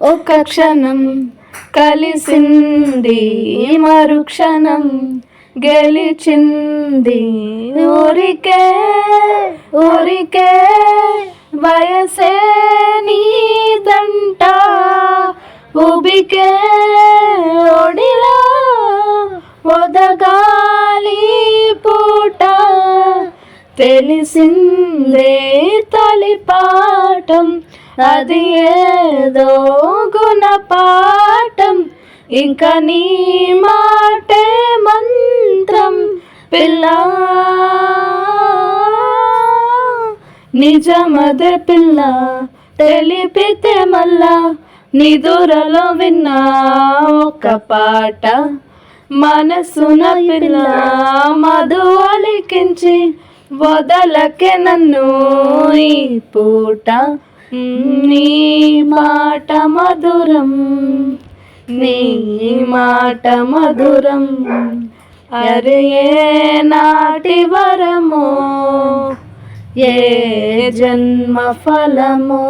ఒక క్షణం కలిసింది మరుక్షణం గెలిచింది ఊరికే ఊరికే వయసే నీదంట ఉబికే ఒడిలో ఒదగాలి పూట తెలిసిందే తలిపాఠం అది ఏదో గుణపాఠం ఇంకా నీ మాటే మంత్రం పిల్ల నిజమదే పిల్ల తెలిపితే మళ్ళా నిదురలో విన్నా ఒక పాట మనసున పిల్ల మధు అలికించి వదలకే నన్ను ఈ పూట నీ మాట మధురం నీ మాట మధురం అరే ఏ నాటి వరమో ఏ జన్మ ఫలమో